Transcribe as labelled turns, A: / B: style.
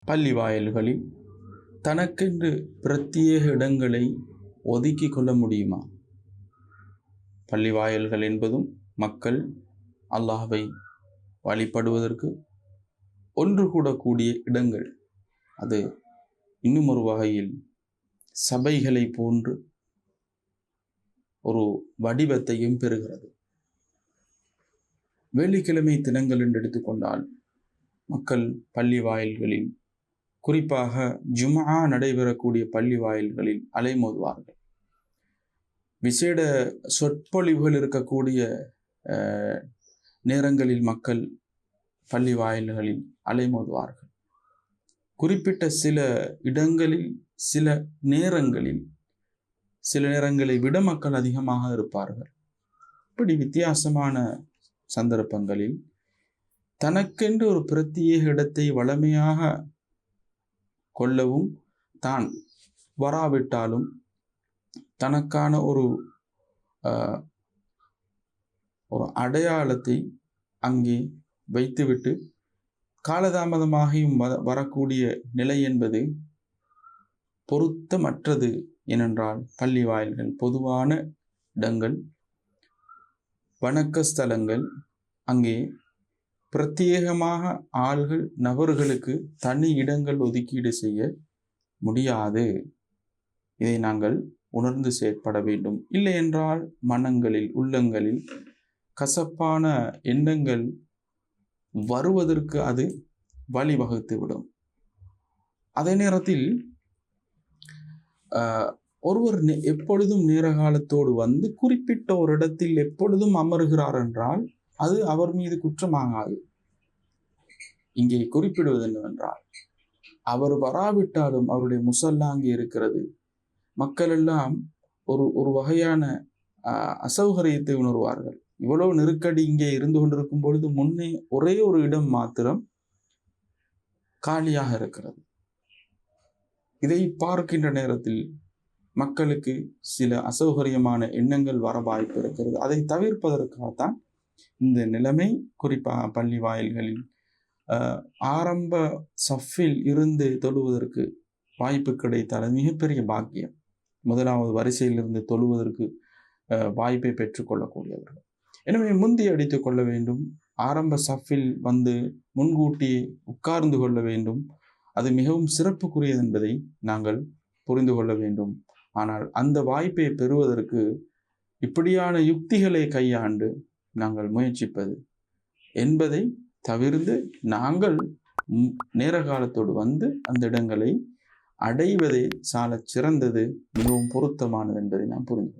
A: பள்ளி வாயில்களில் தனக்கென்று பிரத்யேக இடங்களை ஒதுக்கி கொள்ள முடியுமா? பள்ளி வாயில்கள் என்பதும் மக்கள் அல்லாஹ்வை வழிபடுவதற்கு ஒன்று கூடக்கூடிய இடங்கள். அது இன்னும் ஒரு வகையில் சபைகளை போன்று ஒரு வடிவத்தையும் பெறுகிறது. வெள்ளிக்கிழமை தினங்கள் என்று எடுத்துக்கொண்டால் மக்கள் பள்ளி வாயில்களில், குறிப்பாக ஜும்ஆ நடைபெறக்கூடிய பள்ளி வாயில்களில் அலைமோதுவார்கள். விசேட சொற்பொழிவுகள் இருக்கக்கூடிய நேரங்களில் மக்கள் பள்ளி வாயில்களில் அலைமோதுவார்கள். குறிப்பிட்ட சில இடங்களில் சில நேரங்களை விட மக்கள் அதிகமாக இருப்பார்கள். இப்படி வித்தியாசமான சந்தர்ப்பங்களில் தனக்கென்று ஒரு பிரத்யேக இடத்தை வளமையாக கொள்ளவும், தான் வராவிட்டாலும் தனக்கான ஒரு அடையாளத்தை அங்கே வைத்துவிட்டு காலதாமதமாகியும் வரக்கூடிய நிலை என்பது பொருத்தமற்றது. ஏனென்றால் பள்ளி வாயில்கள் பொதுவான இடங்கள், வணக்க ஸ்தலங்கள். அங்கே பிரத்யேகமாக நபர்களுக்கு தனி இடங்கள் ஒதுக்கீடு செய்ய முடியாது. இதை நாங்கள் உணர்ந்து செயற்பட வேண்டும். இல்லை என்றால் மனங்களில், உள்ளங்களில் கசப்பான எண்ணங்கள் வருவதற்கு அது வழிவகுத்துவிடும். அதே நேரத்தில் ஒருவர் எப்பொழுதும் நேர காலத்தோடு வந்து குறிப்பிட்ட ஒரு இடத்தில் எப்பொழுதும் அமருகிறார் என்றால் அது அவர் மீது குற்றமாகாது. இங்கே குறிப்பிடுவது என்னவென்றால், அவர் வராவிட்டாலும் அவருடைய முசல்லா அங்கே இருக்கிறது. மக்கள் எல்லாம் ஒரு வகையான அசௌகரியத்தை உணர்வார்கள். இவ்வளவு நெருக்கடி இங்கே இருந்து கொண்டிருக்கும் பொழுது முன்னே ஒரே ஒரு இடம் மாத்திரம் காலியாக இருக்கிறது. இதை பார்க்கின்ற நேரத்தில் மக்களுக்கு சில அசௌகரியமான எண்ணங்கள் வர வாய்ப்பு இருக்கிறது. அதை தவிர்ப்பதற்காகத்தான் இந்த நிலைமை. குறிப்பாக பள்ளி வாயில்களில் ஆரம்ப சஃபில் இருந்து தொழுவதற்கு வாய்ப்பு கிடைத்தால் மிகப்பெரிய பாக்கியம். முதலாவது வரிசையில் இருந்து தொழுவதற்கு வாய்ப்பை பெற்றுக்கொள்ளக்கூடியவர்கள். எனவே முந்தி அடித்து கொள்ள வேண்டும். ஆரம்ப சஃபில் வந்து முன்கூட்டி உட்கார்ந்து கொள்ள வேண்டும். அது மிகவும் சிறப்புக்குரியது என்பதை நாங்கள் புரிந்து கொள்ள வேண்டும். ஆனால் அந்த வாய்ப்பை பெறுவதற்கு இப்படியான யுக்திகளை கையாண்டு நாங்கள் முயற்சிப்பது என்பதை தவிர்த்து, நாங்கள் நேர காலத்தோடு வந்து அந்த இடங்களை அடைவதே சால சிறந்தது, மிகவும் பொருத்தமானது என்பதை நாம் புரிந்து கொள்வோம்.